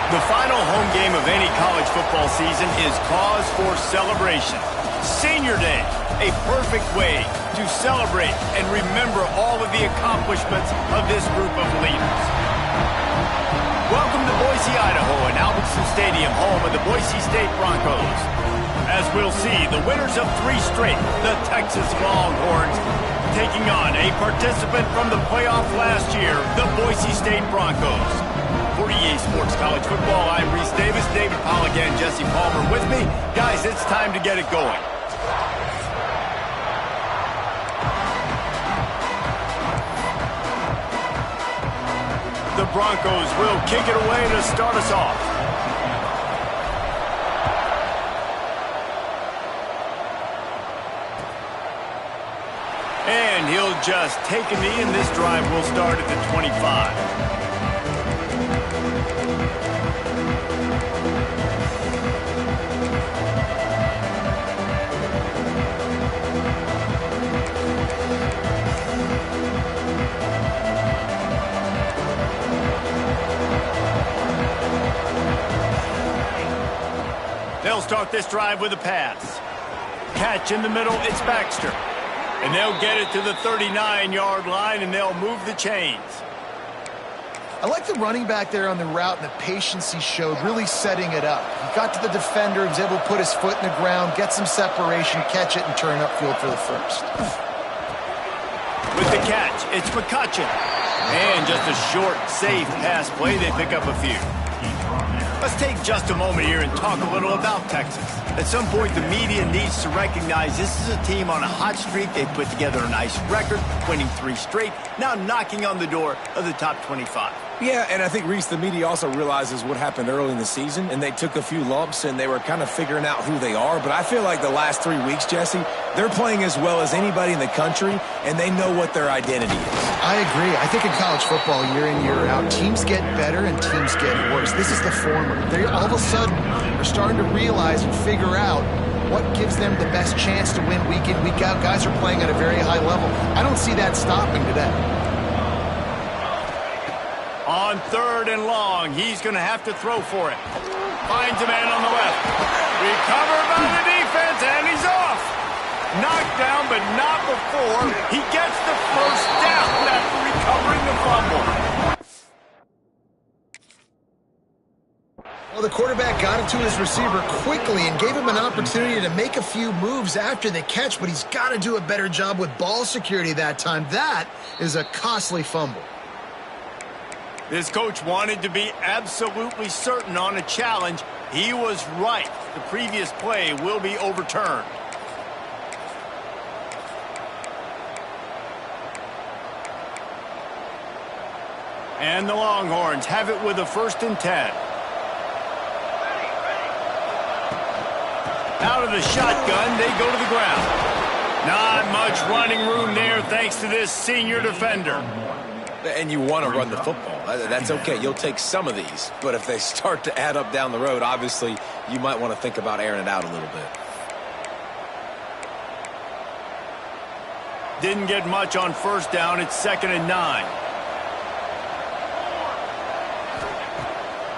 The final home game of any college football season is cause for celebration. Senior Day, a perfect way to celebrate and remember all of the accomplishments of this group of leaders. Welcome to Boise, Idaho, and Albertson Stadium, home of the Boise State Broncos. As we'll see, the winners of 3 straight, the Texas Longhorns, taking on a participant from the playoff last year, the Boise State Broncos. For EA Sports College Football, I'm Reese Davis, David Pollack, and Jesse Palmer with me. Guys, it's time to get it going. The Broncos will kick it away to start us off. And he'll just take a knee, and this drive will start at the 25. They'll start this drive with a pass. Catch in the middle, it's Baxter. And they'll get it to the 39-yard line, and they'll move the chains. I like the running back there on the route and the patience he showed, really setting it up. He got to the defender, he was able to put his foot in the ground, get some separation, catch it, and turn upfield for the first. With the catch, it's McCutcheon. And just a short, safe pass play, they pick up a few. Let's take just a moment here and talk a little about Texas. At some point, the media needs to recognize this is a team on a hot streak. They've put together a nice record, winning 3 straight, now knocking on the door of the top 25. Yeah, and I think, Reese, the media also realizes what happened early in the season, and they took a few lumps, and they were kind of figuring out who they are. But I feel like the last 3 weeks, Jesse, they're playing as well as anybody in the country, and they know what their identity is. I agree. I think in college football, year in, year out, teams get better and teams get worse. This is the former. They all of a sudden are starting to realize and figure out what gives them the best chance to win week in, week out. Guys are playing at a very high level. I don't see that stopping today. On 3rd and long, he's going to have to throw for it. Finds a man on the left. Recovered by the defense, and he's off. Knocked down, but not before he gets the first down after recovering the fumble. Well, the quarterback got it to his receiver quickly and gave him an opportunity to make a few moves after the catch, but he's got to do a better job with ball security that time. That is a costly fumble. This coach wanted to be absolutely certain on a challenge. He was right. The previous play will be overturned. And the Longhorns have it with a 1st and 10. Out of the shotgun, they go to the ground. Not much running room there thanks to this senior defender. And you want to run the football. That's okay. You'll take some of these. But if they start to add up down the road, obviously, you might want to think about airing it out a little bit. Didn't get much on 1st down. It's 2nd and 9.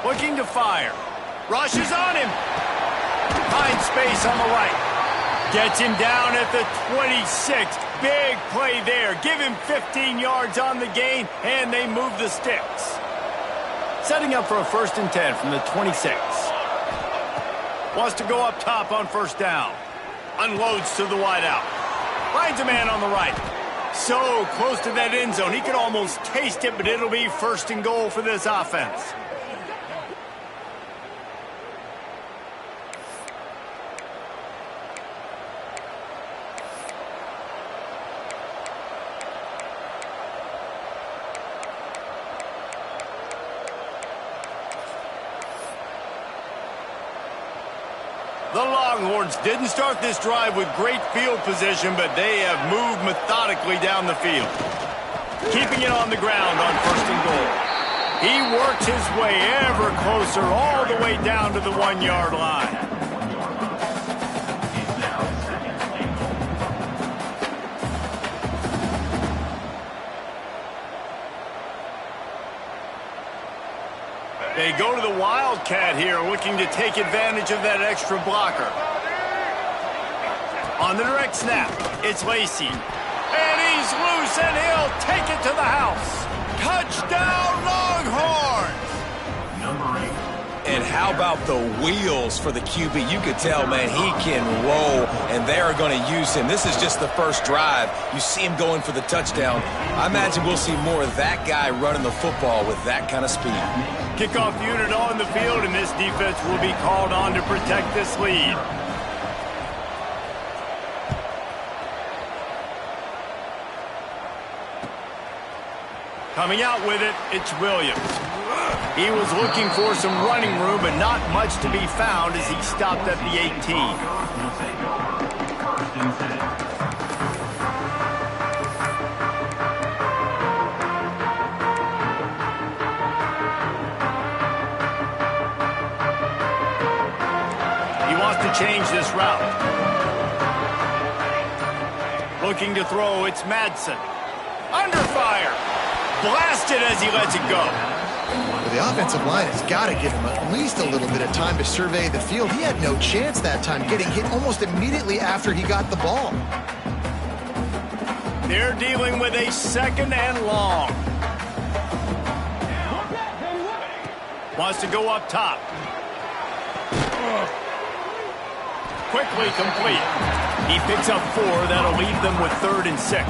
Looking to fire. Rushes on him. Finds space on the right. Gets him down at the 26. Big play there. Give him 15 yards on the gain, and they move the sticks. Setting up for a 1st and 10 from the 26. Wants to go up top on 1st down. Unloads to the wideout. Finds a man on the right. So close to that end zone. He could almost taste it, but it'll be 1st and goal for this offense. The Longhorns didn't start this drive with great field position, but they have moved methodically down the field. Keeping it on the ground on 1st and goal. He works his way ever closer all the way down to the 1-yard line. They go to the Wildcat here, looking to take advantage of that extra blocker. On the direct snap, it's Lacy. And he's loose, and he'll take it to the house. Touchdown, Longhorns! And how about the wheels for the QB? You could tell, man, he can roll, and they are going to use him. This is just the first drive. You see him going for the touchdown. I imagine we'll see more of that guy running the football with that kind of speed. Kickoff unit on the field, and this defense will be called on to protect this lead. Coming out with it, it's Williams. He was looking for some running room, but not much to be found as he stopped at the 18. He wants to change this route. Looking to throw, it's Madsen. Under fire. Blasted as he lets it go. Well, the offensive line has got to give him at least a little bit of time to survey the field. He had no chance that time, getting hit almost immediately after he got the ball. They're dealing with a 2nd and long. Wants to go up top. Quickly complete. He picks up 4. That'll leave them with 3rd and 6.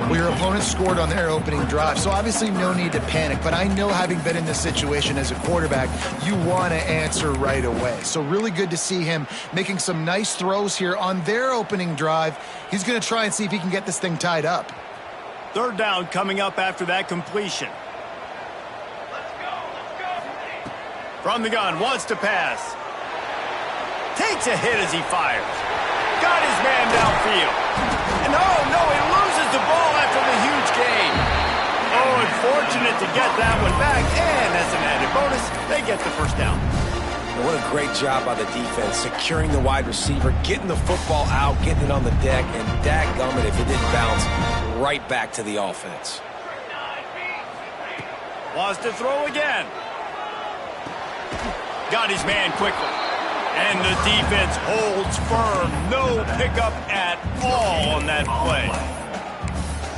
Well, your opponent scored on their opening drive, so obviously no need to panic. But I know, having been in this situation as a quarterback, you want to answer right away. So really good to see him making some nice throws here on their opening drive. He's going to try and see if he can get this thing tied up. 3rd down coming up after that completion. From the gun, wants to pass. Takes a hit as he fires. Got his man downfield. And oh no, he loses the ball after the huge gain. Oh, unfortunate to get that one back. And as an added bonus, they get the 1st down. What a great job by the defense, securing the wide receiver, getting the football out, getting it on the deck, and dadgummit if it didn't bounce right back to the offense. Wants to throw again. Got his man quickly. And the defense holds firm. No pickup at all on that play.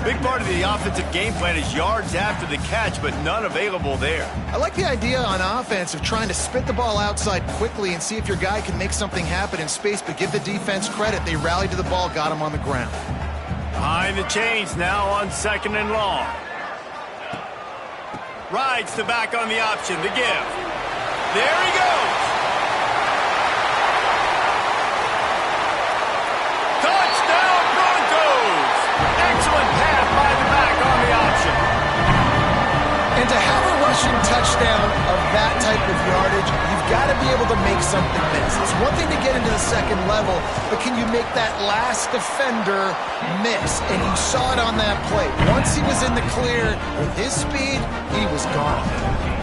Big part of the offensive game plan is yards after the catch, but none available there. I like the idea on offense of trying to spit the ball outside quickly and see if your guy can make something happen in space, but give the defense credit. They rallied to the ball, got him on the ground. Behind the chains now on 2nd and long. Rides the back on the option, the give. There he goes. Touchdown Broncos! Excellent pass by the back on the option. And to have a rushing touchdown of that type of yardage, you've got to be able to make something miss. It's one thing to get into the 2nd level, but can you make that last defender miss? And you saw it on that play. Once he was in the clear, with his speed, he was gone.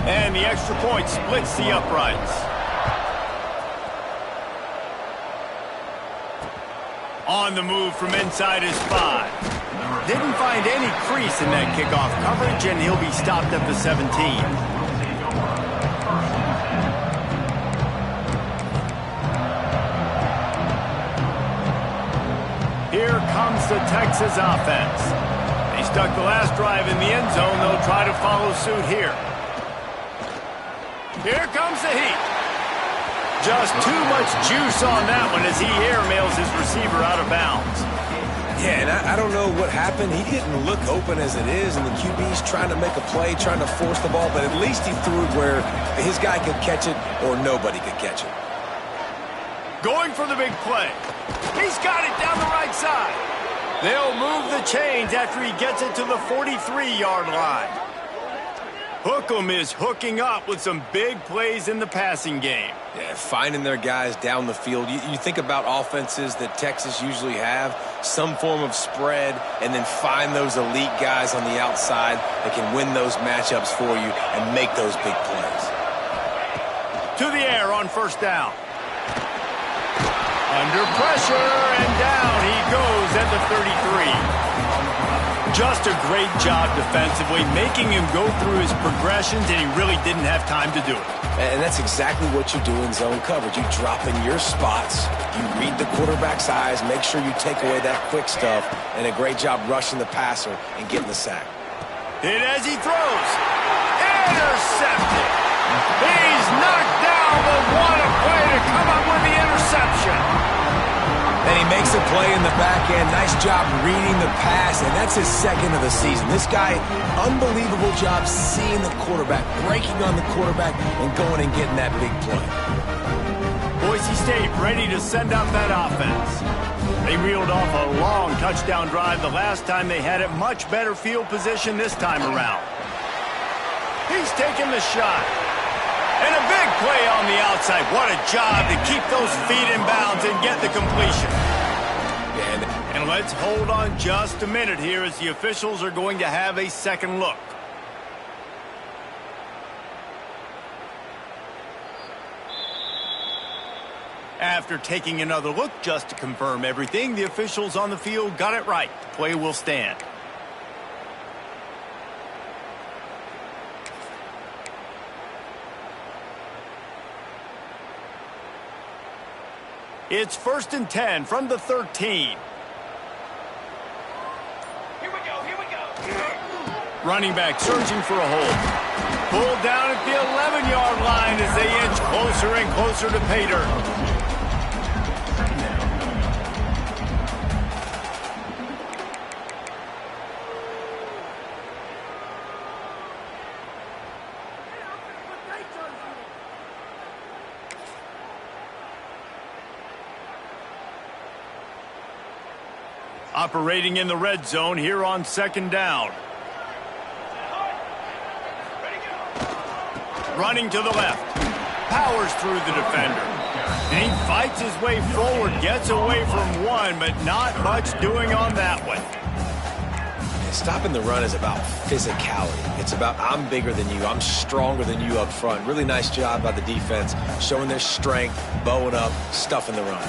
And the extra point splits the uprights. On the move from inside his 5. Didn't find any crease in that kickoff coverage, and he'll be stopped at the 17. Here comes the Texas offense. They stuck the last drive in the end zone. They'll try to follow suit here. Here comes the heat. Just too much juice on that one as he airmails his receiver out of bounds. Yeah, and I don't know what happened. He didn't look open as it is, and the QB's trying to make a play, trying to force the ball, but at least he threw it where his guy could catch it or nobody could catch it. Going for the big play. He's got it down the right side. They'll move the chains after he gets it to the 43-yard line. Hookem is hooking up with some big plays in the passing game. Yeah, finding their guys down the field. You think about offenses that Texas usually have, some form of spread, and then find those elite guys on the outside that can win those matchups for you and make those big plays. To the air on 1st down. Under pressure, and down he goes at the 33. Just a great job defensively, making him go through his progressions, and he really didn't have time to do it. And that's exactly what you do in zone coverage. You drop in your spots, you read the quarterback's eyes, make sure you take away that quick stuff, and a great job rushing the passer and getting the sack. Hit as he throws. Intercepted. He's knocked down, but what a play to come up with the interception. And he makes a play in the back end. Nice job reading the pass, and that's his second of the season. This guy, unbelievable job seeing the quarterback, breaking on the quarterback, and going and getting that big play. Boise State ready to send out that offense. They reeled off a long touchdown drive the last time they had it. Much better field position this time around. He's taking the shot. And a big play on the outside. What a job to keep those feet in bounds and get the completion. And let's hold on just a minute here as the officials are going to have a second look. After taking another look just to confirm everything, the officials on the field got it right. The play will stand. It's 1st and 10 from the 13. Here we go. Running back searching for a hole. Pulled down at the 11-yard line as they inch closer and closer to pay dirt. Operating in the red zone here on 2nd down. Running to the left. Powers through the defender. And he fights his way forward, gets away from one, but not much doing on that one. Stopping the run is about physicality. It's about I'm bigger than you, I'm stronger than you up front. Really nice job by the defense, showing their strength, bowing up, stuffing the run.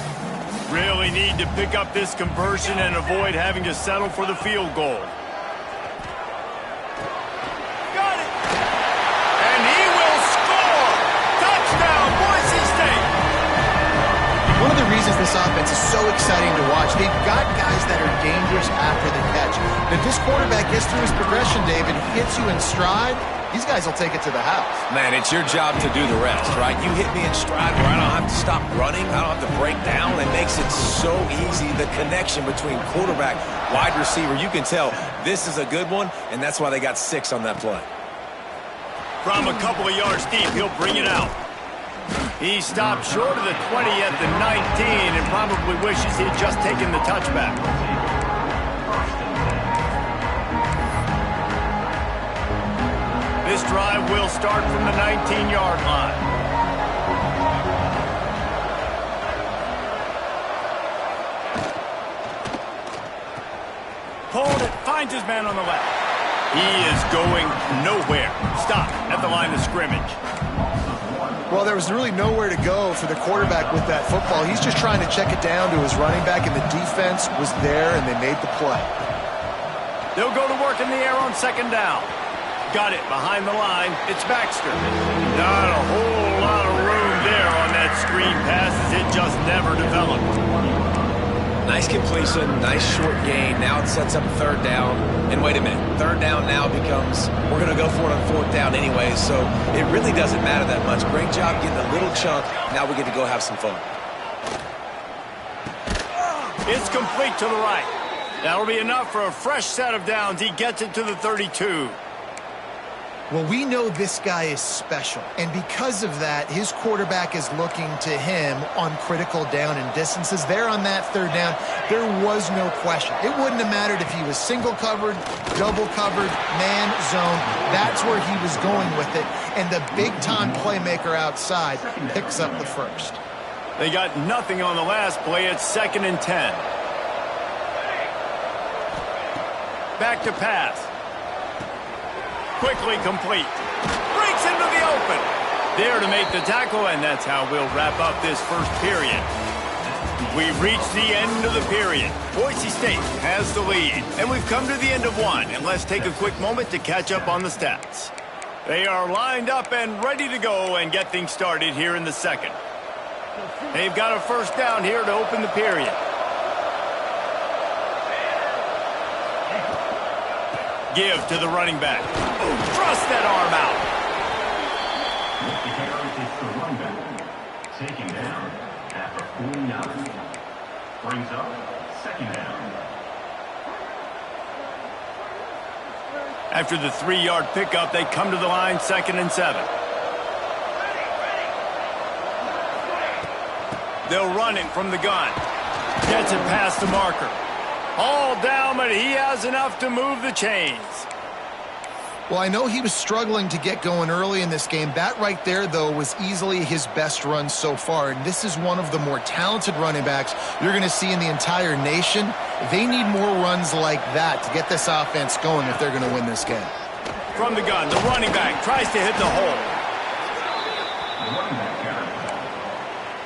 Really need to pick up this conversion and avoid having to settle for the field goal. Got it! And he will score! Touchdown, Boise State! One of the reasons this offense is so exciting to watch, they've got guys that are dangerous after the catch. If this quarterback gets through his progression, David, hits you in stride, these guys will take it to the house. Man, it's your job to do the rest, right? You hit me in stride where I don't have to stop running. I don't have to break down. It makes it so easy. The connection between quarterback, wide receiver, you can tell this is a good one, and that's why they got 6 on that play. From a couple of yards deep, he'll bring it out. He stopped short of the 20 at the 19 and probably wishes he had just taken the touchback. This drive will start from the 19-yard line. Hold it, finds his man on the left. He is going nowhere. Stop at the line of scrimmage. Well, there was really nowhere to go for the quarterback with that football. He's just trying to check it down to his running back, and the defense was there, and they made the play. They'll go to work in the air on 2nd down. Got it behind the line. It's Baxter. Not a whole lot of room there on that screen pass as it just never developed. Nice completion, nice short gain. Now it sets up 3rd down. And wait a minute, 3rd down now becomes, we're going to go for it on 4th down anyway, so it really doesn't matter that much. Great job getting a little chunk. Now we get to go have some fun. It's complete to the right. That'll be enough for a fresh set of downs. He gets it to the 32. Well, we know this guy is special, and because of that, his quarterback is looking to him on critical down and distances. There on that 3rd down, there was no question. It wouldn't have mattered if he was single covered, double covered, man, zone. That's where he was going with it, and the big-time playmaker outside picks up the first. They got nothing on the last play. It's 2nd and 10. Back to pass. Quickly complete. Breaks into the open. There to make the tackle, and that's how we'll wrap up this first period. We've reached the end of the period. Boise State has the lead, and we've come to the end of one. And let's take a quick moment to catch up on the stats. They are lined up and ready to go and get things started here in the second. They've got a first down here to open the period. Give to the running back. Thrust that arm out. Taking down after 49. Brings up second down. After the 3-yard pickup, they come to the line, 2nd and 7. They'll run it from the gun. Gets it past the marker. All down, but he has enough to move the chains. Well, I know he was struggling to get going early in this game. That right there, though, was easily his best run so far. And this is one of the more talented running backs you're going to see in the entire nation. They need more runs like that to get this offense going if they're going to win this game. From the gun, the running back tries to hit the hole. The running back got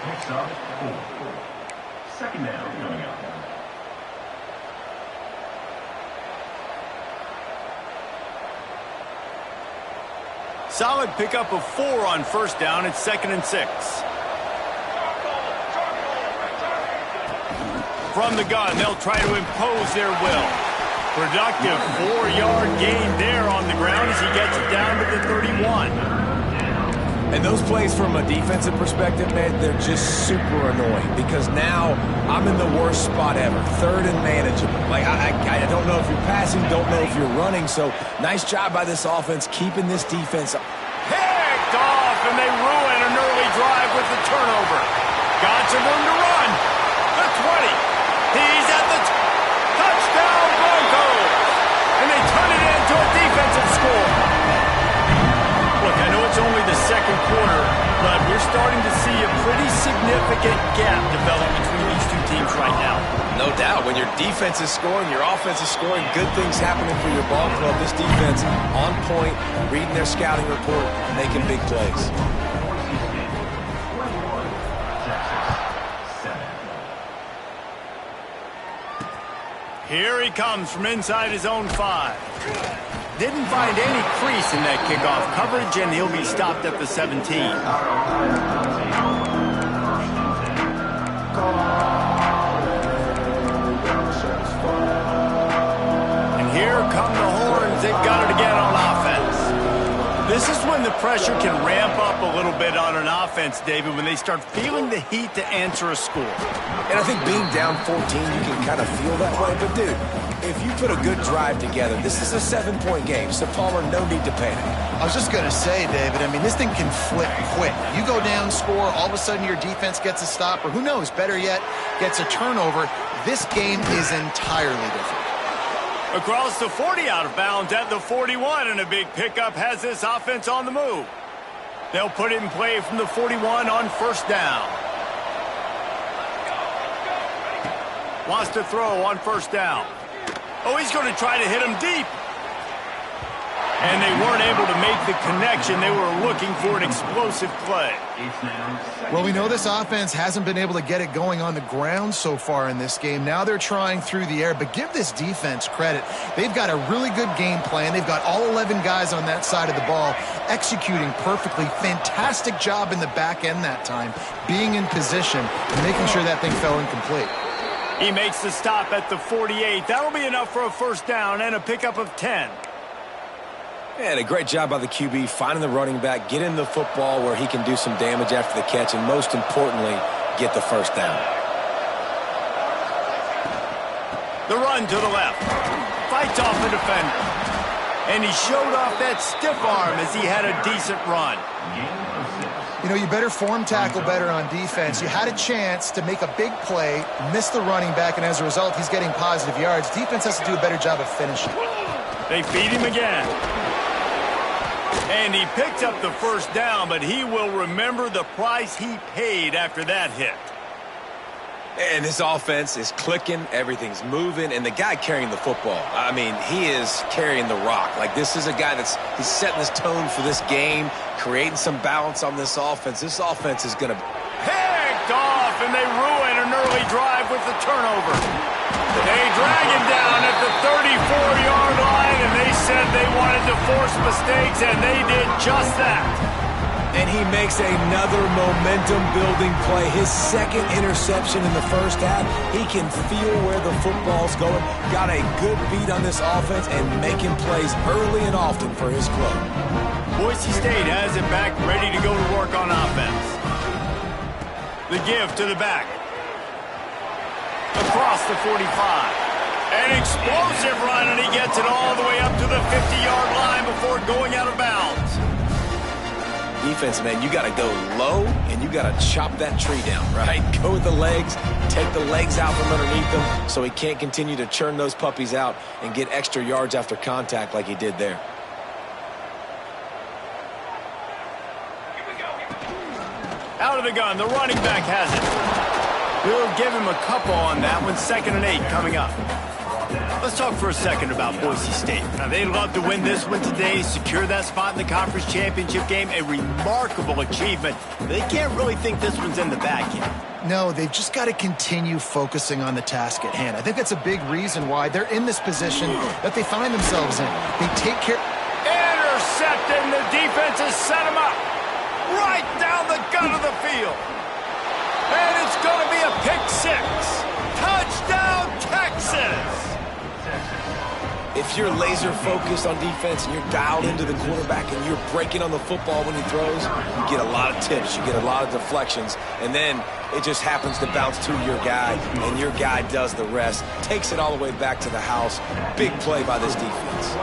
picks up 4. Second down coming up. Solid pickup of 4 on first down. It's 2nd and 6. From the gun, they'll try to impose their will. Productive 4-yard gain there on the ground as he gets it down to the 31. And those plays from a defensive perspective, man, they're just super annoying because now I'm in the worst spot ever. 3rd and manageable. Like, I don't know if you're passing, don't know if you're running. So nice job by this offense keeping this defense picked off, and they ruin an early drive with the turnover. Got some room to run. The 20. He's at the touchdown Broncos. And they turn it into a defensive score. Look, I know it's only the second quarter, but we're starting to see a pretty significant gap develop between these two teams right now. No doubt. When your defense is scoring, your offense is scoring, good things happening for your ball club. This defense on point, reading their scouting report, making big plays. Here he comes from inside his own 5. Didn't find any crease in that kickoff coverage, and he'll be stopped at the 17. And here come the horns. They've got it again on offense. This is when the pressure can ramp up a little bit on an offense, David, when they start feeling the heat to answer a score. And I think being down 14, you can kind of feel that way. But, dude, if you put a good drive together, this is a 7-point game. So, Palmer, no need to panic. I was just going to say, David, I mean, this thing can flip quick. You go down, score, all of a sudden your defense gets a stop, or who knows, better yet, gets a turnover. This game is entirely different. Across the 40 out of bounds at the 41, and a big pickup has this offense on the move. They'll put it in play from the 41 on first down. Wants to throw on first down. Oh, he's going to try to hit him deep. And they weren't able to make the connection. They were looking for an explosive play. Well, we know this offense hasn't been able to get it going on the ground so far in this game. Now they're trying through the air, but give this defense credit. They've got a really good game plan. They've got all 11 guys on that side of the ball executing perfectly. Fantastic job in the back end that time, being in position and making sure that thing fell incomplete. He makes the stop at the 48. That'll be enough for a first down and a pickup of 10. And a great job by the QB finding the running back, getting the football where he can do some damage after the catch, and most importantly, get the first down. The run to the left. Fights off the defender. And he showed off that stiff arm as he had a decent run. You know, you better form tackle better on defense. You had a chance to make a big play, miss the running back, and as a result, he's getting positive yards. Defense has to do a better job of finishing. They feed him again. And he picked up the first down, but he will remember the price he paid after that hit. And this offense is clicking, everything's moving, and the guy carrying the football, I mean, he is carrying the rock. Like, this is a guy he's setting this tone for this game, creating some balance on this offense. This offense is going to... Picked off, and they ruin an early drive with the turnover. They drag him down at the 34-yard line, and they said they wanted to force mistakes, and they did just that. And he makes another momentum-building play. His second interception in the first half. He can feel where the football's going. Got a good beat on this offense and making plays early and often for his club. Boise State has it back, ready to go to work on offense. The give to the back. Across the 45. An explosive run, and he gets it all the way up to the 50-yard line before going out of bounds. Defense, man, you got to go low, and you got to chop that tree down, right? Go with the legs, take the legs out from underneath them so he can't continue to churn those puppies out and get extra yards after contact like he did there. Out of the gun, the running back has it. We'll give him a couple on that one. 2nd and 8 coming up. Let's talk for a second about Boise State. Now, they'd love to win this one today, secure that spot in the conference championship game. A remarkable achievement. They can't really think this one's in the bag yet. No, they've just got to continue focusing on the task at hand. I think that's a big reason why they're in this position that they find themselves in. They take care... Intercepted, and the defense has set him up right down the gut of the field. And it's going to be a pick 6. Touchdown, Texas! If you're laser focused on defense and you're dialed into the quarterback and you're breaking on the football when he throws, you get a lot of tips, you get a lot of deflections, and then it just happens to bounce to your guy, and your guy does the rest, takes it all the way back to the house. Big play by this defense.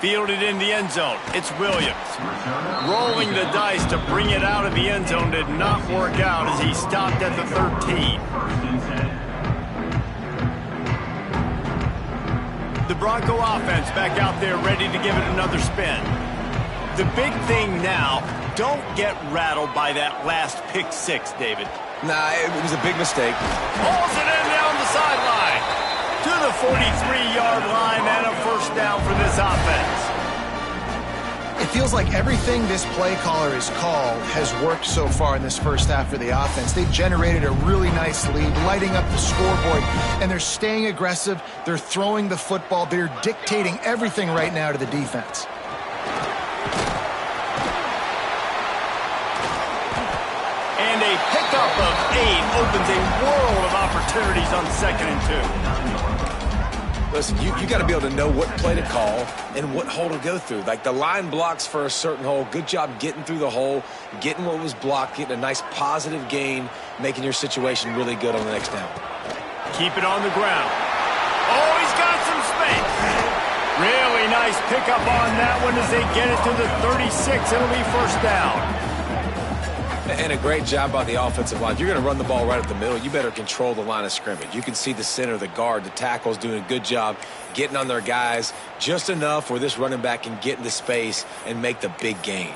Fielded in the end zone. It's Williams. Rolling the dice to bring it out of the end zone did not work out as he stopped at the 13. The Bronco offense back out there ready to give it another spin. The big thing now, don't get rattled by that last pick 6, David. Nah, it was a big mistake. Pulls it in down the sideline. To the 43-yard line and a first down for this offense. It feels like everything this play caller has called has worked so far in this first half for the offense. They've generated a really nice lead, lighting up the scoreboard, and they're staying aggressive. They're throwing the football. They're dictating everything right now to the defense. And a pickup of 8 opens a world of opportunities on 2nd and 2. Listen, you got to be able to know what play to call and what hole to go through. Like the line blocks for a certain hole. Good job getting through the hole, getting what was blocked, getting a nice positive gain, making your situation really good on the next down. Keep it on the ground. Oh, he's got some space. Really nice pickup on that one as they get it to the 36. It'll be first down. And a great job by the offensive line. You're going to run the ball right up the middle. You better control the line of scrimmage. You can see the center, the guard, the tackles doing a good job getting on their guys just enough where this running back can get into space and make the big gain.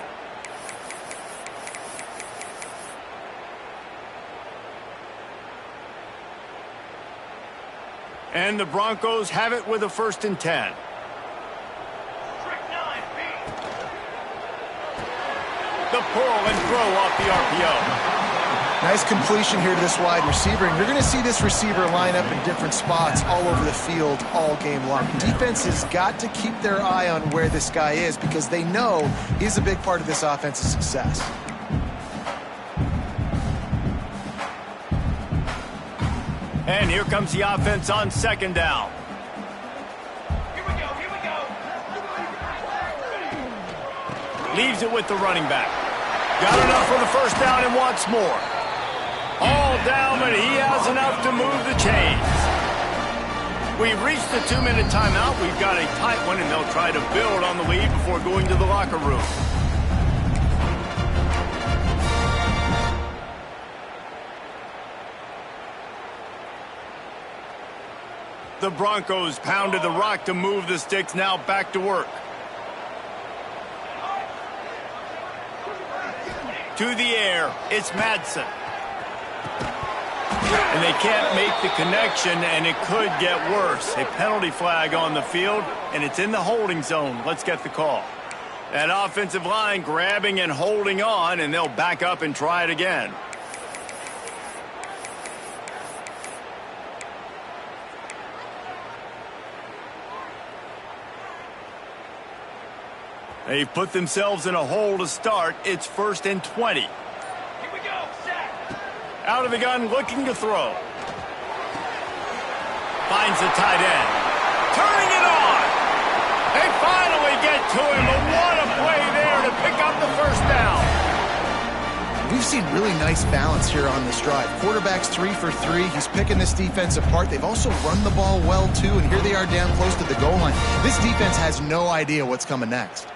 And the Broncos have it with a 1st and 10. The pull and throw off the RPO. Nice completion here to this wide receiver, and you're going to see this receiver line up in different spots all over the field all game long. Defense has got to keep their eye on where this guy is because they know he's a big part of this offense's success. And here comes the offense on 2nd down. Leaves it with the running back. Got enough for the first down and wants more. All down, but he has enough to move the chains. We've reached the 2-minute timeout. We've got a tight one, and they'll try to build on the lead before going to the locker room. The Broncos pounded the rock to move the sticks. Now back to work. To the air, it's Madsen. And they can't make the connection, and it could get worse. A penalty flag on the field, and it's in the holding zone. Let's get the call. That offensive line grabbing and holding on, and they'll back up and try it again. They've put themselves in a hole to start. It's 1st and 20. Here we go, set. Out of the gun, looking to throw. Finds the tight end. Turning it on. They finally get to him, but what a play there to pick up the first down. We've seen really nice balance here on this drive. Quarterback's 3 for 3. He's picking this defense apart. They've also run the ball well, too, and here they are down close to the goal line. This defense has no idea what's coming next.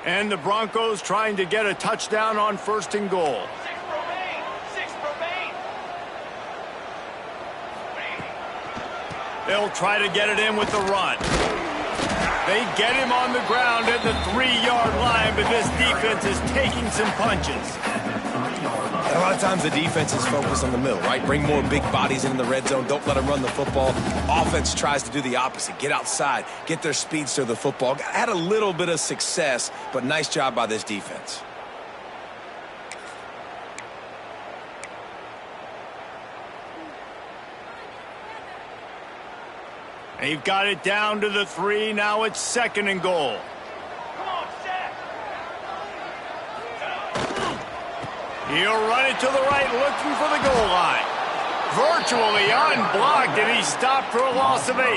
And the Broncos trying to get a touchdown on 1st and goal. 6 remain. 6 remain. They'll try to get it in with the run. They get him on the ground at the 3-yard line, but this defense is taking some punches. And a lot of times the defense is focused on the middle, right? Bring more big bodies into the red zone. Don't let them run the football. Offense tries to do the opposite. Get outside. Get their speeds to the football. Had a little bit of success, but nice job by this defense. They've got it down to the 3. Now it's 2nd and goal. Come on, set. He'll run it to the right, looking for the goal line. Virtually unblocked, and he's stopped for a loss of 8.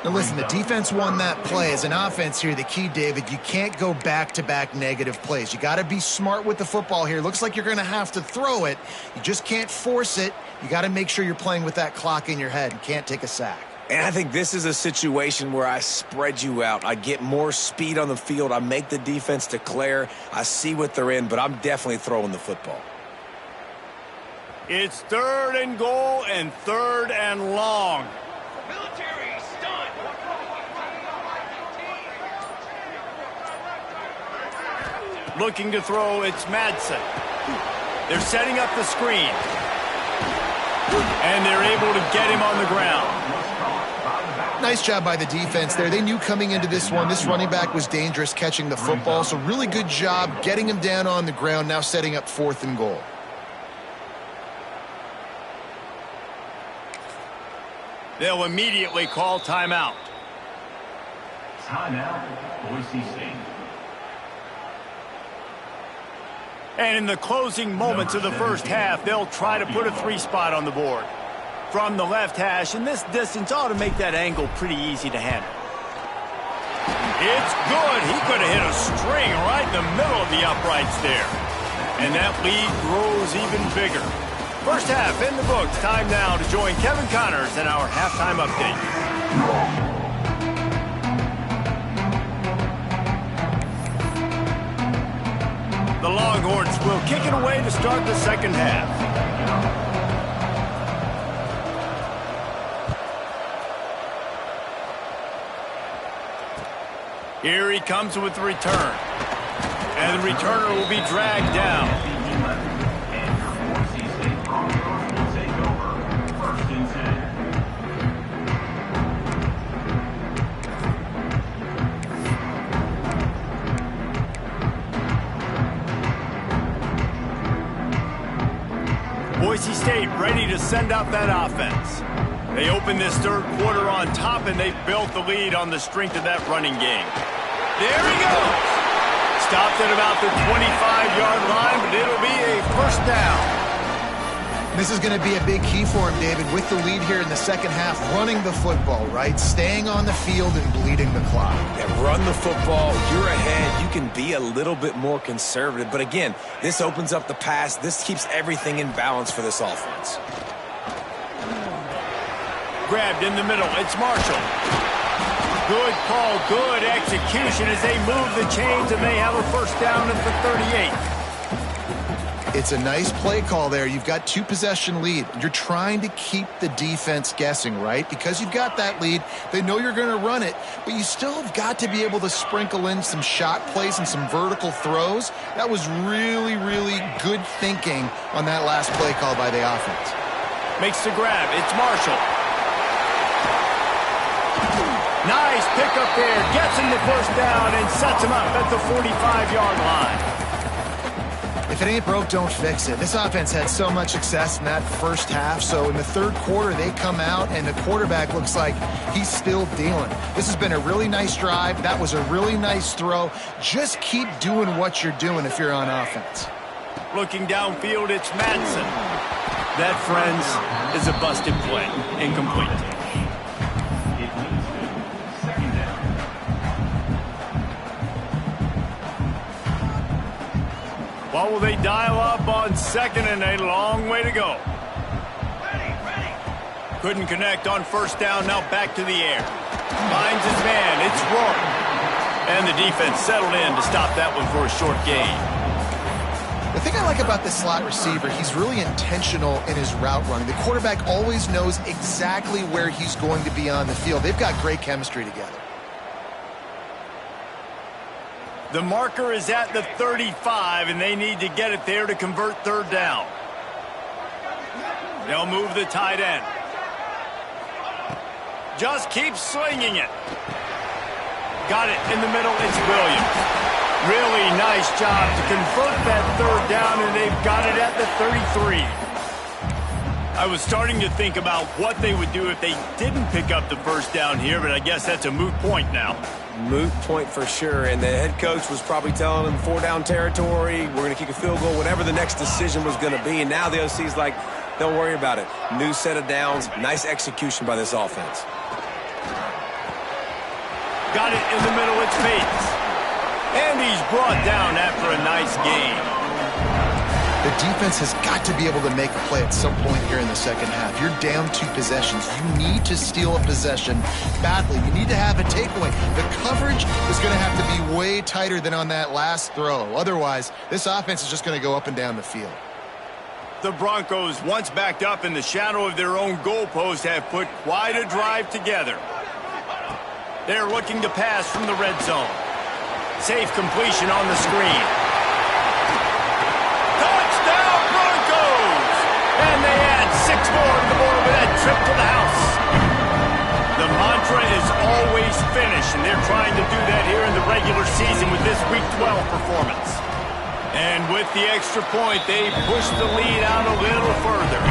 Now listen, the defense won that play. As an offense here, the key, David, you can't go back-to-back negative plays. You got to be smart with the football here. Looks like you're going to have to throw it. You just can't force it. You got to make sure you're playing with that clock in your head. You can't take a sack. And I think this is a situation where I spread you out. I get more speed on the field. I make the defense declare. I see what they're in, but I'm definitely throwing the football. It's 3rd and goal and 3rd and long. Military stunned. Looking to throw, it's Madsen. They're setting up the screen. And they're able to get him on the ground. Nice job by the defense there. They knew coming into this one, this running back was dangerous catching the football, so really good job getting him down on the ground, now setting up 4th and goal. They'll immediately call timeout. Timeout, Boise State. And in the closing moments of the first half, they'll try to put a 3-spot on the board. From the left hash, and this distance ought to make that angle pretty easy to handle. It's good. He could have hit a string right in the middle of the uprights there. And that lead grows even bigger. First half in the books. Time now to join Kevin Connors in our halftime update. The Longhorns will kick it away to start the second half. Here he comes with the return. And the returner will be dragged down. Boise State ready to send out that offense. They open this third quarter on top, and they've built the lead on the strength of that running game. There he goes. Stopped at about the 25-yard line, but it'll be a first down. This is going to be a big key for him, David, with the lead here in the second half, running the football, right? Staying on the field and bleeding the clock. Yeah, run the football. You're ahead. You can be a little bit more conservative. But again, this opens up the pass. This keeps everything in balance for this offense. Grabbed in the middle. It's Marshall. Good call, good execution as they move the chains, and they have a first down at the 38. It's a nice play call there. You've got 2-possession lead. You're trying to keep the defense guessing, right? Because you've got that lead, they know you're going to run it, but you still have got to be able to sprinkle in some shot plays and some vertical throws. That was really, really good thinking on that last play call by the offense. Makes the grab. It's Marshall. Nice pickup there. Gets him the first down and sets him up at the 45-yard line. If it ain't broke, don't fix it. This offense had so much success in that first half, so in the third quarter, they come out, and the quarterback looks like he's still dealing. This has been a really nice drive. That was a really nice throw. Just keep doing what you're doing if you're on offense. Looking downfield, it's Madsen. That, friends, is a busted play. Incomplete. It leads to second down. What will they dial up on second, and a long way to go? Ready. Couldn't connect on first down, now back to the air. Finds his man, it's Rourke. And the defense settled in to stop that one for a short gain. The thing I like about this slot receiver, he's really intentional in his route running. The quarterback always knows exactly where he's going to be on the field. They've got great chemistry together. The marker is at the 35, and they need to get it there to convert third down. They'll move the tight end. Just keep swinging it. Got it in the middle. It's Williams. Really nice job to convert that third down, and they've got it at the 33. I was starting to think about what they would do if they didn't pick up the first down here, but I guess that's a moot point now. Moot point for sure, and the head coach was probably telling them 4-down territory, we're going to kick a field goal, whatever the next decision was going to be, and now the OC's like, don't worry about it. New set of downs, nice execution by this offense. Got it in the middle, it's Bates. And he's brought down after a nice game. The defense has got to be able to make a play at some point here in the second half. You're down 2 possessions. You need to steal a possession badly. You need to have a takeaway. The coverage is going to have to be way tighter than on that last throw. Otherwise, this offense is just going to go up and down the field. The Broncos, once backed up in the shadow of their own goalpost, have put quite a drive together. They're looking to pass from the red zone. Safe completion on the screen. Touchdown Broncos! And they add 6 more to the board with that trip to the house. The mantra is always finish, and they're trying to do that here in the regular season with this Week 12 performance. And with the extra point, they push the lead out a little further.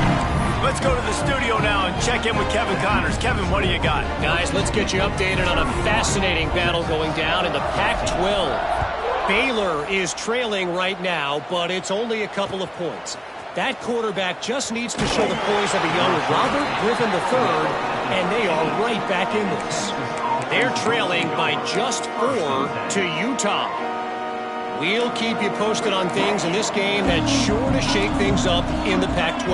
Let's go to the studio now and check in with Kevin Connors. Kevin, what do you got? Guys, let's get you updated on a fascinating battle going down in the Pac-12. Baylor is trailing right now, but it's only a couple of points. That quarterback just needs to show the poise of a young Robert Griffin III, and they are right back in this. They're trailing by just 4 to Utah. We'll keep you posted on things in this game that's sure to shake things up in the Pac-12,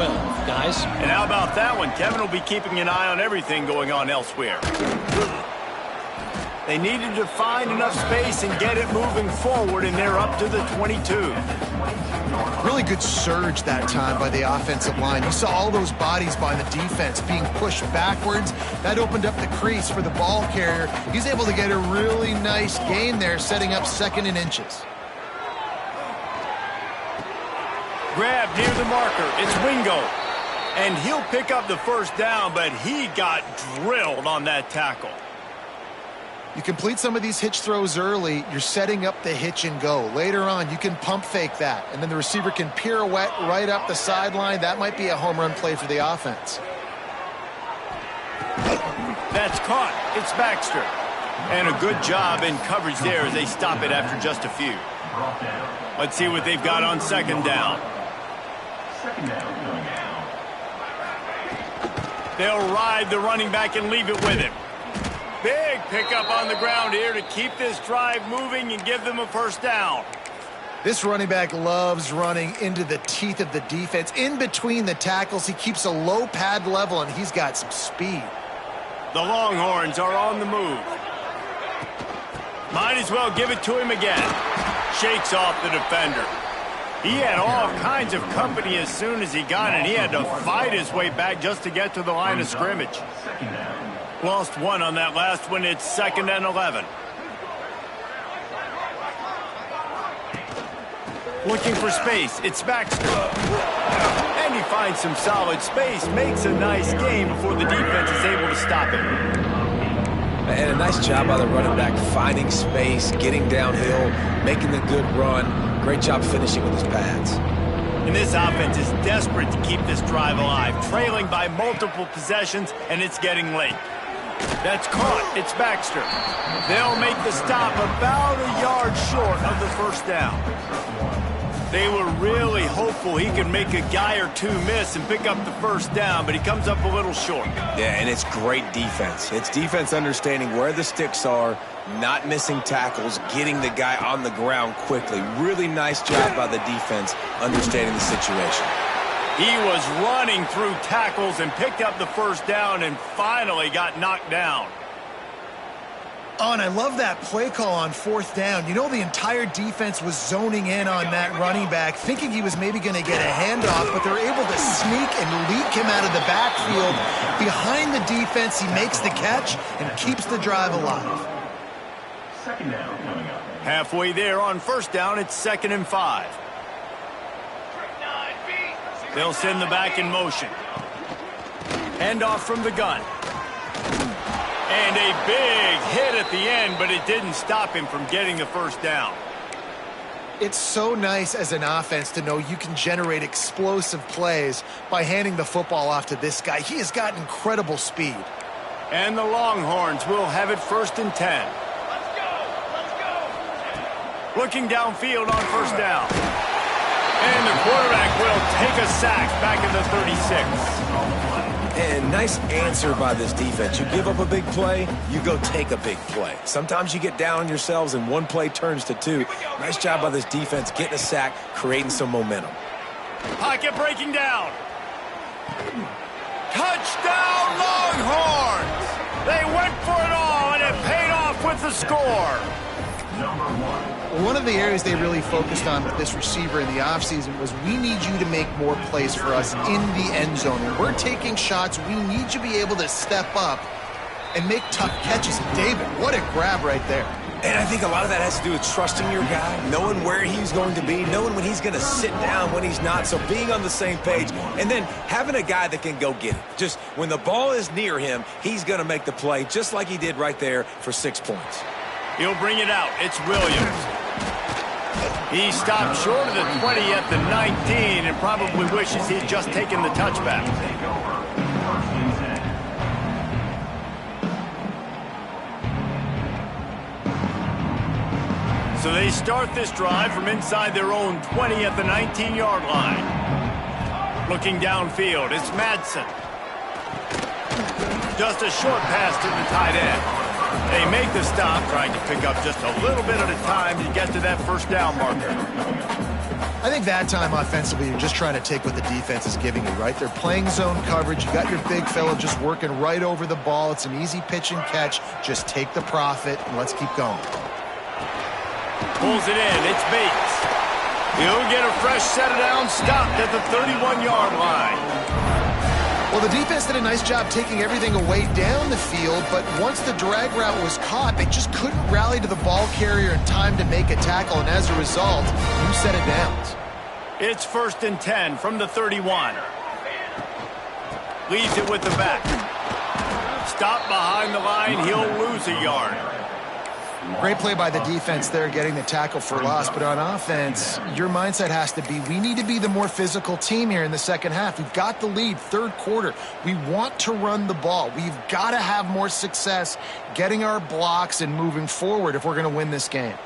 guys. And how about that one? Kevin will be keeping an eye on everything going on elsewhere. They needed to find enough space and get it moving forward, and they're up to the 22. Really good surge that time by the offensive line. You saw all those bodies by the defense being pushed backwards. That opened up the crease for the ball carrier. He's able to get a really nice gain there, setting up 2nd and inches. Grab near the marker. It's Wingo. And he'll pick up the first down, but he got drilled on that tackle. You complete some of these hitch throws early, you're setting up the hitch and go. Later on, you can pump fake that, and then the receiver can pirouette right up the sideline. That might be a home run play for the offense. That's caught. It's Baxter. And a good job in coverage there as they stop it after just a few. Let's see what they've got on 2nd down. Second down. They'll ride the running back and leave it with him. Big pickup on the ground here to keep this drive moving and give them a first down. This running back loves running into the teeth of the defense. In between the tackles, he keeps a low pad level, and he's got some speed. The Longhorns are on the move. Might as well give it to him again. Shakes off the defender. He had all kinds of company as soon as he got it. He had to fight his way back just to get to the line of scrimmage. Lost one on that last one. It's 2nd and 11. Looking for space. It's Baxter. And he finds some solid space. Makes a nice game before the defense is able to stop him. And a nice job by the running back, finding space, getting downhill, making the good run. Great job finishing with his pads. And this offense is desperate to keep this drive alive, trailing by multiple possessions, and it's getting late. That's caught. It's Baxter. They'll make the stop about a yard short of the first down. They were really hopeful he could make a guy or two miss and pick up the first down, but he comes up a little short. Yeah, and it's great defense. It's defense understanding where the sticks are, not missing tackles, getting the guy on the ground quickly. Really nice job by the defense understanding the situation. He was running through tackles and picked up the first down and finally got knocked down. Oh, and I love that play call on 4th down. You know, the entire defense was zoning in on that running back, thinking he was maybe going to get a handoff, but they're able to sneak and leak him out of the backfield. Behind the defense, he makes the catch and keeps the drive alive. 2nd down coming up. Halfway there on 1st down, it's 2nd and 5. They'll send the back in motion. Handoff from the gun. And a big hit at the end, but it didn't stop him from getting the first down. It's so nice as an offense to know you can generate explosive plays by handing the football off to this guy. He has got incredible speed. And the Longhorns will have it 1st and 10. Looking downfield on 1st down. And the quarterback will take a sack back at the 36. And nice answer by this defense. You give up a big play, you go take a big play. Sometimes you get down on yourselves and one play turns to two. Nice job by this defense getting a sack, creating some momentum. Pocket breaking down. Touchdown Longhorns! They went for it all and it paid off with the score. Number 1. One of the areas they really focused on with this receiver in the offseason was we need you to make more plays for us in the end zone. When we're taking shots, we need you to be able to step up and make tough catches. And David, what a grab right there. And I think a lot of that has to do with trusting your guy, knowing where he's going to be, knowing when he's going to sit down, when he's not, so being on the same page, and then having a guy that can go get it. Just when the ball is near him, he's going to make the play, just like he did right there for 6 points. He'll bring it out. It's Williams. He stopped short of the 20 at the 19 and probably wishes he'd just taken the touchback. Take over. 1st and 10. So they start this drive from inside their own 20 at the 19-yard line. Looking downfield, it's Madsen. Just a short pass to the tight end. They make the stop, trying to pick up just a little bit at a time to get to that first down marker. I think that time offensively, you're just trying to take what the defense is giving you, right? They're playing zone coverage. You got your big fella just working right over the ball. It's an easy pitch and catch. Just take the profit and let's keep going. Pulls it in. It's Bates. He'll get a fresh set of downs stopped at the 31-yard line. Well, the defense did a nice job taking everything away down the field, but once the drag route was caught, they just couldn't rally to the ball carrier in time to make a tackle, and as a result, new set of downs. It's 1st and 10 from the 31. Leaves it with the back. Stop behind the line. He'll lose a yard. Great play by the defense there, getting the tackle for loss. But on offense, your mindset has to be, we need to be the more physical team here in the second half. We've got the lead, 3rd quarter. We want to run the ball. We've got to have more success getting our blocks and moving forward if we're going to win this game.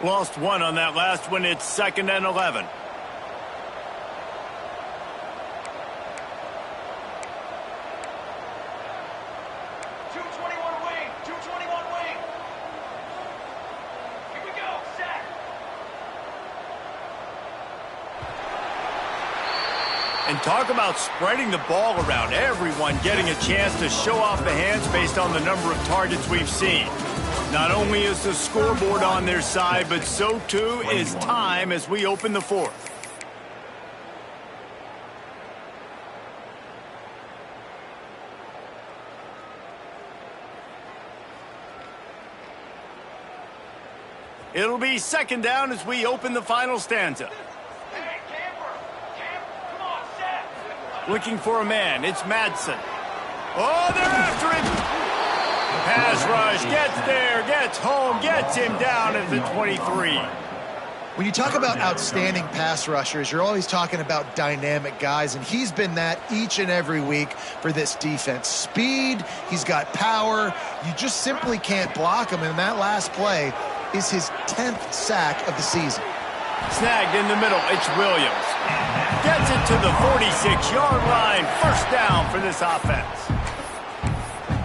Lost one on that last one. It's 2nd and 11. And talk about spreading the ball around. Everyone getting a chance to show off the hands based on the number of targets we've seen. Not only is the scoreboard on their side, but so too is time as we open the fourth. It'll be second down as we open the final stanza. Hey, camper! Camper! Come on, set! Looking for a man. It's Madsen. Oh, they're after him. Pass rush. Gets there. Gets home. Gets him down at the 23. When you talk about outstanding pass rushers, you're always talking about dynamic guys, and he's been that each and every week for this defense. Speed, he's got power. You just simply can't block him, and that last play is his 10th sack of the season. Snagged in the middle. It's Williams. Gets it to the 46-yard line. First down for this offense.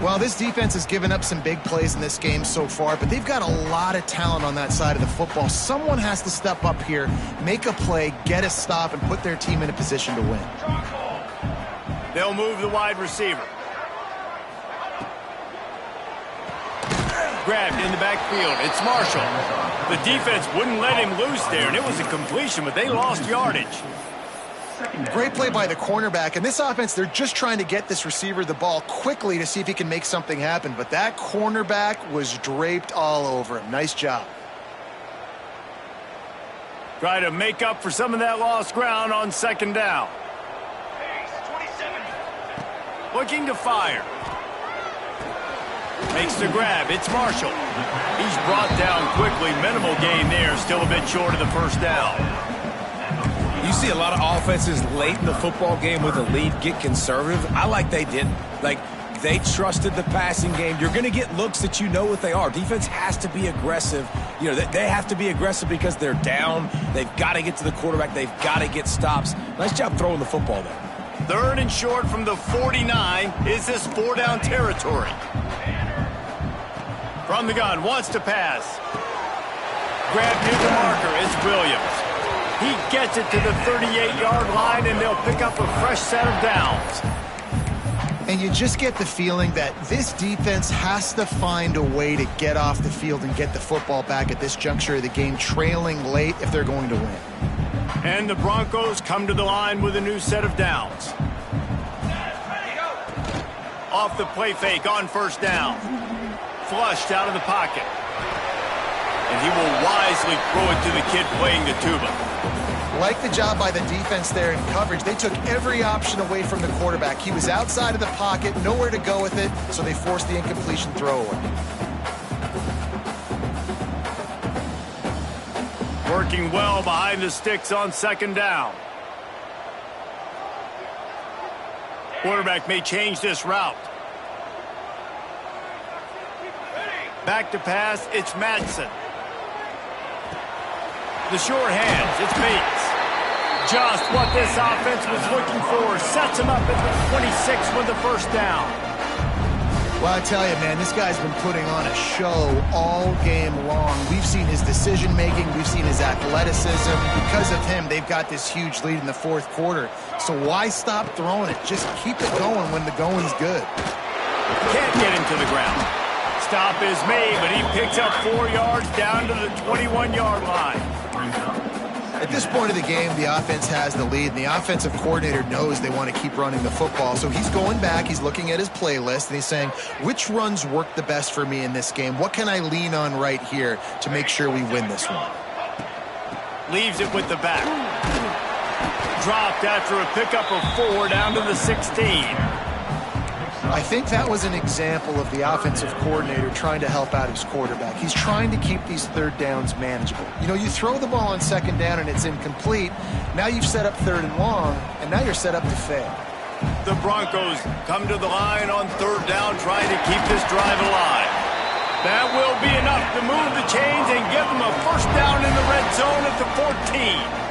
Well, this defense has given up some big plays in this game so far, but they've got a lot of talent on that side of the football. Someone has to step up here, make a play, get a stop, and put their team in a position to win. They'll move the wide receiver. Grabbed in the backfield. It's Marshall. The defense wouldn't let him loose there, and it was a completion, but they lost yardage. Great play by the cornerback. And this offense, they're just trying to get this receiver the ball quickly to see if he can make something happen. But that cornerback was draped all over him. Nice job. Try to make up for some of that lost ground on second down. Hey, 27. Looking to fire. Makes the grab. It's Marshall. He's brought down quickly. Minimal gain there. Still a bit short of the first down. You see a lot of offenses late in the football game with a lead get conservative. I like they didn't. Like, they trusted the passing game. You're going to get looks that you know what they are. Defense has to be aggressive. You know, they have to be aggressive because they're down. They've got to get to the quarterback. They've got to get stops. Nice job throwing the football there. Third and short from the 49. Is this four-down territory? From the gun, wants to pass. Grabbed near the marker, it's Williams. He gets it to the 38-yard line, and they'll pick up a fresh set of downs. And you just get the feeling that this defense has to find a way to get off the field and get the football back at this juncture of the game, trailing late if they're going to win. And the Broncos come to the line with a new set of downs. Off the play fake on first down. Flushed out of the pocket. And he will wisely throw it to the kid playing the tuba. Like the job by the defense there in coverage. They took every option away from the quarterback. He was outside of the pocket, nowhere to go with it, so they forced the incompletion throwaway. Working well behind the sticks on second down. Quarterback may change this route. Back to pass, it's Madsen. The short hands, it's Bates. Just what this offense was looking for. Sets him up at the 26 with the first down. Well, I tell you, man, this guy's been putting on a show all game long. We've seen his decision-making. We've sseen his athleticism. Because of him, they've got this huge lead in the fourth quarter. So why stop throwing it? Just keep it going when the going's good. Can't get him to the ground. Stop is made, but he picks up 4 yards down to the 21-yard line. At this point of the game, the offense has the lead, and the offensive coordinator knows they want to keep running the football. So he's going back, he's looking at his playlist, and he's saying, which runs work the best for me in this game? What can I lean on right here to make sure we win this one? Leaves it with the back. Dropped after a pickup of 4 down to the 16. I think that was an example of the offensive coordinator trying to help out his quarterback. He's trying to keep these third downs manageable. You know, you throw the ball on second down and it's incomplete. Now you've set up third and long, and now you're set up to fail. The Broncos come to the line on third down, trying to keep this drive alive. That will be enough to move the chains and give them a first down in the red zone at the 14.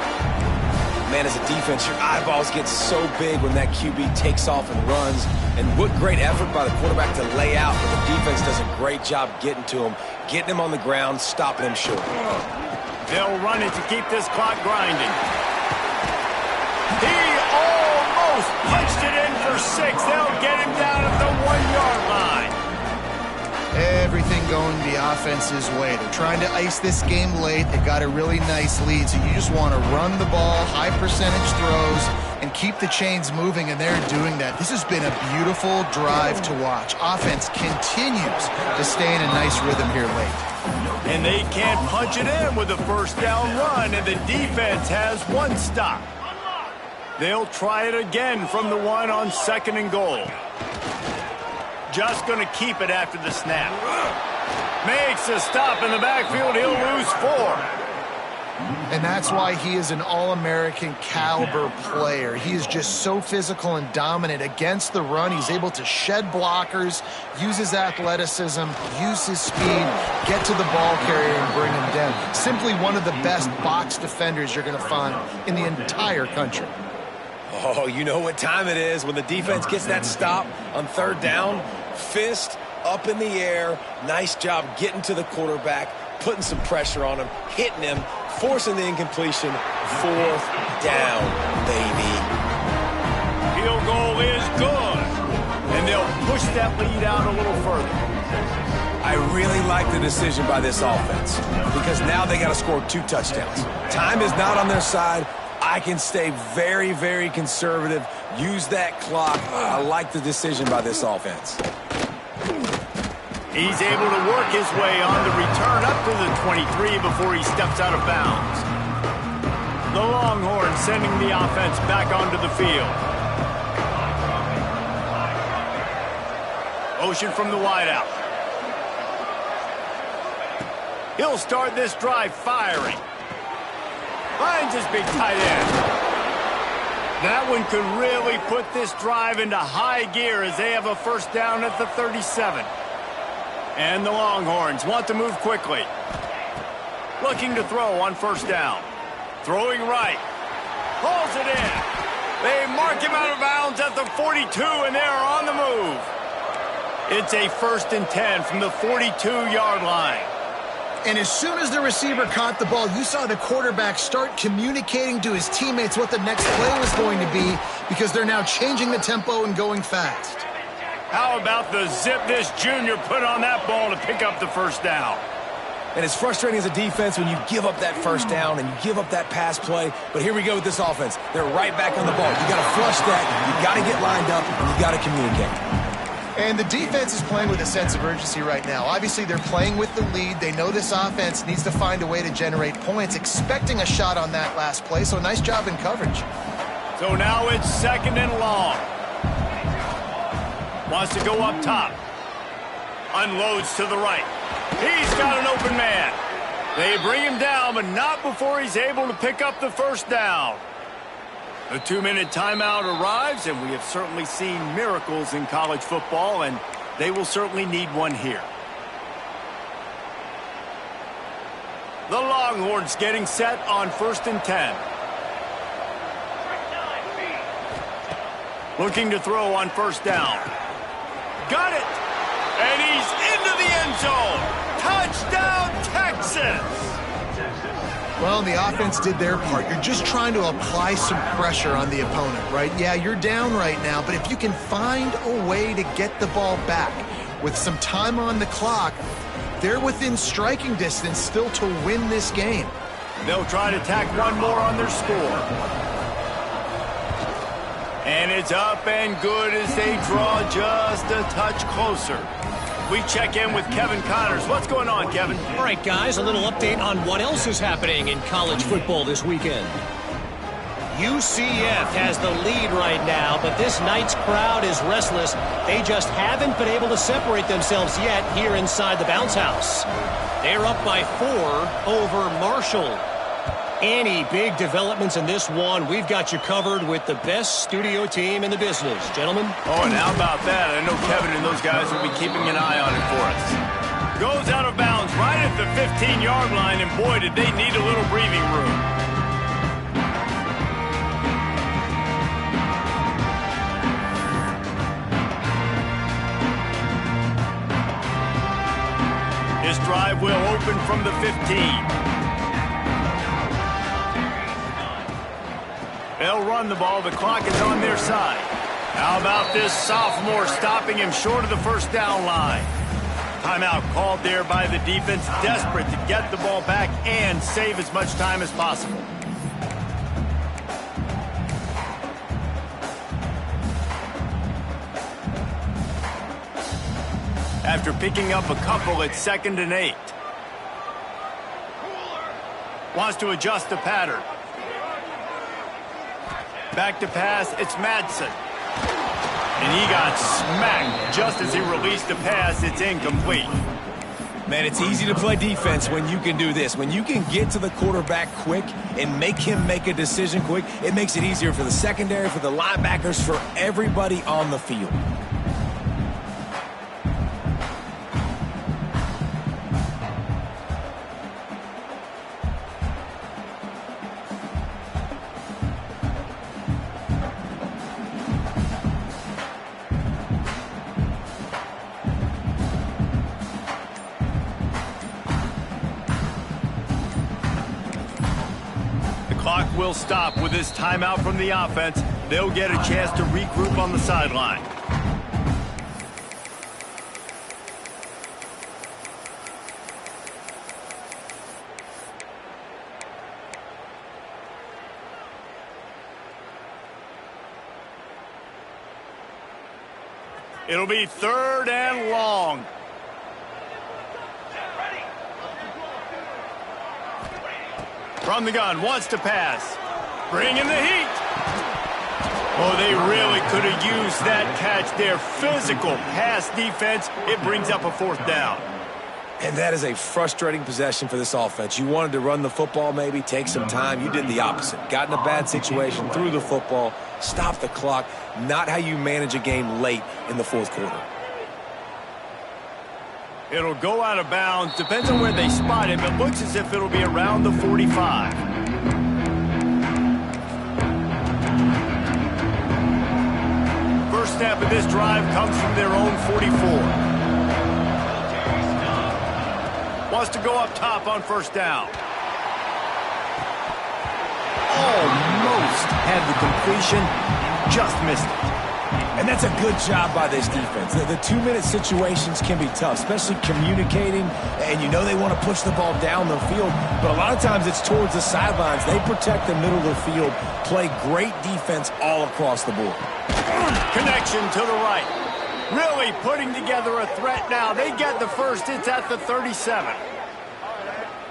Man, as a defense, your eyeballs get so big when that QB takes off and runs. And what great effort by the quarterback to lay out, but the defense does a great job getting to him, getting him on the ground, stopping him short. They'll run it to keep this clock grinding. He for 6. They'll get him down at the 1-yard line. Everything going the offense's way. They're trying to ice this game late. They've got a really nice lead, so you just want to run the ball, high percentage throws, and keep the chains moving, and they're doing that. This has been a beautiful drive to watch. Offense continues to stay in a nice rhythm here late. And they can't punch it in with a first down run, and the defense has one stop. They'll try it again from the 1 on 2nd and goal. Just going to keep it after the snap. Makes a stop in the backfield. He'll lose 4. And that's why he is an All-American caliber player. He is just so physical and dominant against the run. He's able to shed blockers, use his athleticism, use his speed, get to the ball carrier and bring him down. Simply one of the best box defenders you're going to find in the entire country. Oh, you know what time it is when the defense gets that stop on 3rd down. Fist up in the air. Nice job getting to the quarterback, putting some pressure on him, hitting him, forcing the incompletion. 4th down, baby. Field goal is good. And they'll push that lead out a little further. I really like the decision by this offense because now they got to score 2 touchdowns. Time is not on their side. I can stay very, very conservative, use that clock. I like the decision by this offense. He's able to work his way on the return up to the 23 before he steps out of bounds. The Longhorns sending the offense back onto the field. Motion from the wideout. He'll start this drive firing. Finds his big tight end. That one could really put this drive into high gear as they have a first down at the 37. And the Longhorns want to move quickly. Looking to throw on first down. Throwing right. Pulls it in. They mark him out of bounds at the 42, and they are on the move. It's a 1st and 10 from the 42-yard line. And as soon as the receiver caught the ball, you saw the quarterback start communicating to his teammates what the next play was going to be because they're now changing the tempo and going fast. How about the zip this junior put on that ball to pick up the first down? And it's frustrating as a defense when you give up that first down and you give up that pass play. But here we go with this offense. They're right back on the ball. You got to flush that. You got to get lined up, and you got to communicate. And the defense is playing with a sense of urgency right now. Obviously, they're playing with the lead. They know this offense needs to find a way to generate points, expecting a shot on that last play. So nice job in coverage. So now it's 2nd and long. Wants to go up top. Unloads to the right. He's got an open man. They bring him down, but not before he's able to pick up the first down. A 2-minute timeout arrives, and we have certainly seen miracles in college football, and they will certainly need one here. The Longhorns getting set on 1st and 10. Looking to throw on first down. Got it! And he's into the end zone. Touchdown, Texas! Well, the offense did their part. You're just trying to apply some pressure on the opponent, right? Yeah, you're down right now, but if you can find a way to get the ball back with some time on the clock, they're within striking distance still to win this game. They'll try to tack one more on their score. And it's up and good as they draw just a touch closer. We check in with Kevin Connors. What's going on, Kevin? All right, guys, a little update on what else is happening in college football this weekend. UCF has the lead right now, but this night's crowd is restless. They just haven't been able to separate themselves yet here inside the bounce house. They're up by 4 over Marshall. Any big developments in this one, we've got you covered with the best studio team in the business. Gentlemen? Oh, and how about that? I know Kevin and those guys will be keeping an eye on it for us. Goes out of bounds right at the 15-yard line, and boy, did they need a little breathing room. This drive will open from the 15. They'll run the ball. The clock is on their side. How about this sophomore stopping him short of the first down line? Timeout called there by the defense, desperate to get the ball back and save as much time as possible. After picking up a couple, it's 2nd and 8. Wants to adjust the pattern. Back to pass, it's Madsen. And he got smacked just as he released the pass. It's incomplete. Man, it's easy to play defense when you can do this. When you can get to the quarterback quick and make him make a decision quick, it makes it easier for the secondary, for the linebackers, for everybody on the field. Clock will stop with this timeout from the offense. They'll get a chance to regroup on the sideline. It'll be 3rd and long. From the gun, wants to pass. Bring in the heat. Oh, they really could have used that catch there. Physical pass defense. It brings up a 4th down. And that is a frustrating possession for this offense. You wanted to run the football, maybe take some time. You did the opposite. Got in a bad situation, threw the football, stopped the clock. Not how you manage a game late in the 4th quarter. It'll go out of bounds. Depends on where they spot him. It looks as if it'll be around the 45. First snap of this drive comes from their own 44. Wants to go up top on 1st down. Almost had the completion. Just missed it. And that's a good job by this defense. The 2-minute situations can be tough, especially communicating, and you know they want to push the ball down the field, but a lot of times it's towards the sidelines. They protect the middle of the field, play great defense all across the board. Connection to the right. Really putting together a threat now. They get the first. It's at the 37.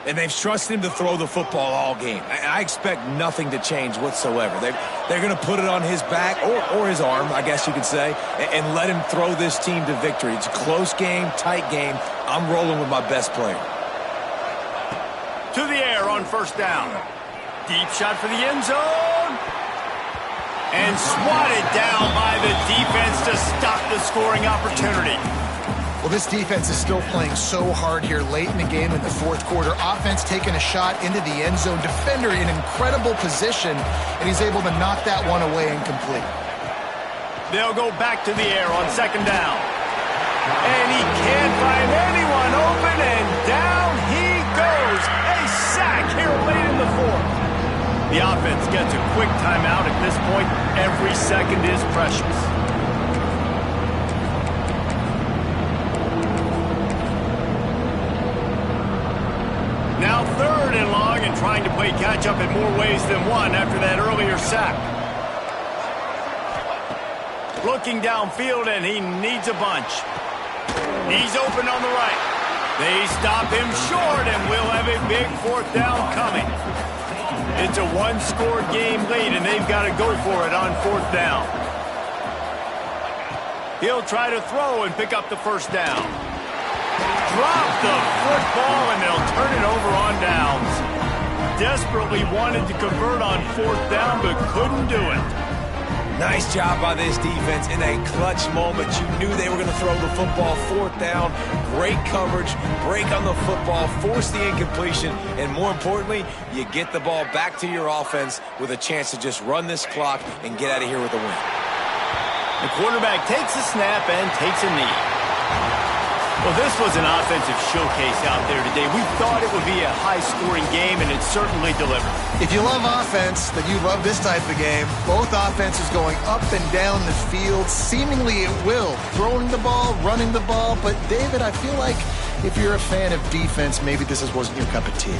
And they've trusted him to throw the football all game. I expect nothing to change whatsoever. They're going to put it on his back, or his arm, I guess you could say, and let him throw this team to victory. It's a close game, tight game. I'm rolling with my best player. To the air on 1st down. Deep shot for the end zone. And swatted down by the defense to stop the scoring opportunity. Well, this defense is still playing so hard here late in the game in the 4th quarter. Offense taking a shot into the end zone. Defender in incredible position, and he's able to knock that one away incomplete. They'll go back to the air on 2nd down. And he can't find anyone open, and down he goes. A sack here late in the 4th. The offense gets a quick timeout at this point. Every second is precious. Now 3rd and long, and trying to play catch-up in more ways than one after that earlier sack. Looking downfield, and he needs a bunch. He's open on the right. They stop him short, and we'll have a big 4th down coming. It's a 1-score game late, and they've got to go for it on 4th down. He'll try to throw and pick up the 1st down. Drop the football, and they'll turn it over on downs. Desperately wanted to convert on 4th down, but couldn't do it. Nice job by this defense in a clutch moment. You knew they were going to throw the football. 4th down, great coverage, break on the football, force the incompletion, and more importantly, you get the ball back to your offense with a chance to just run this clock and get out of here with a win. The quarterback takes a snap and takes a knee. Well, this was an offensive showcase out there today. We thought it would be a high-scoring game, and it certainly delivered. If you love offense, then you love this type of game. Both offenses going up and down the field, seemingly at will. Throwing the ball, running the ball. But, David, I feel like if you're a fan of defense, maybe this wasn't your cup of tea.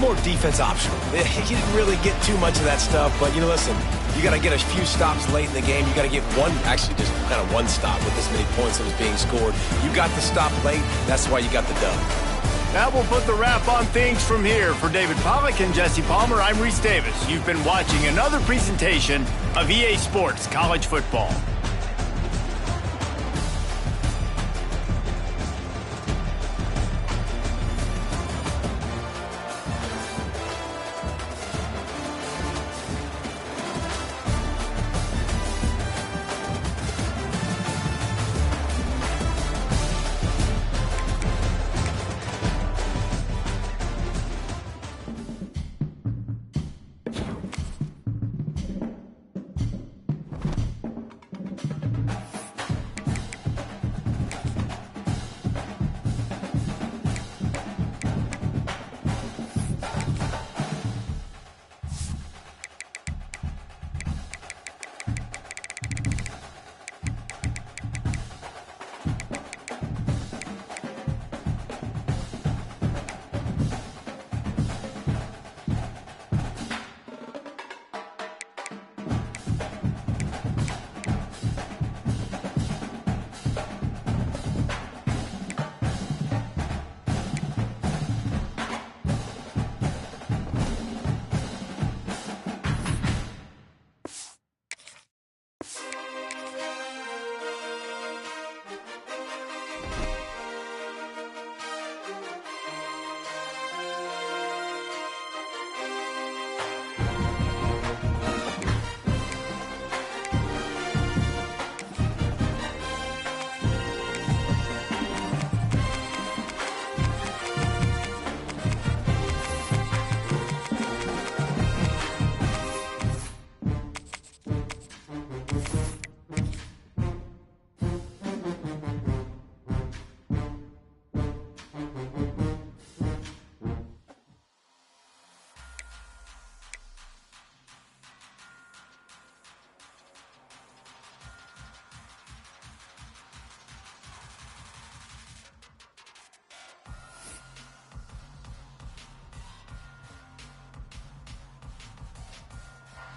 More defense optional. You didn't really get too much of that stuff, but, listen, you got to get a few stops late in the game. You got to get just kind of one stop with this many points that was being scored. You got the stop late. That's why you got the dub. That will put the wrap on things from here. For David Pollack and Jesse Palmer, I'm Reese Davis. You've been watching another presentation of EA Sports College Football.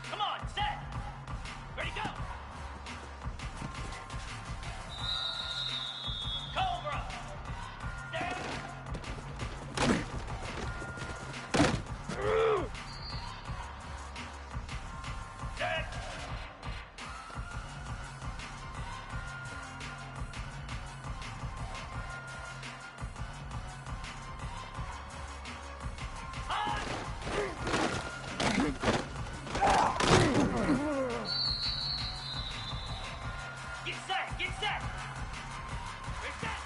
Come on, set. Ready, go. Cobra. Stand. Set. Get set, get set. Get set.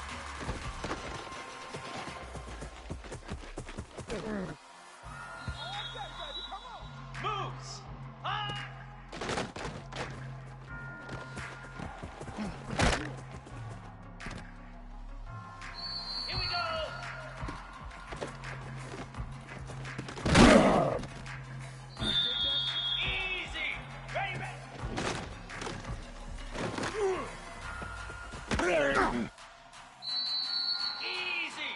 Moves. Here we go. Easy. Ready, ready. Easy.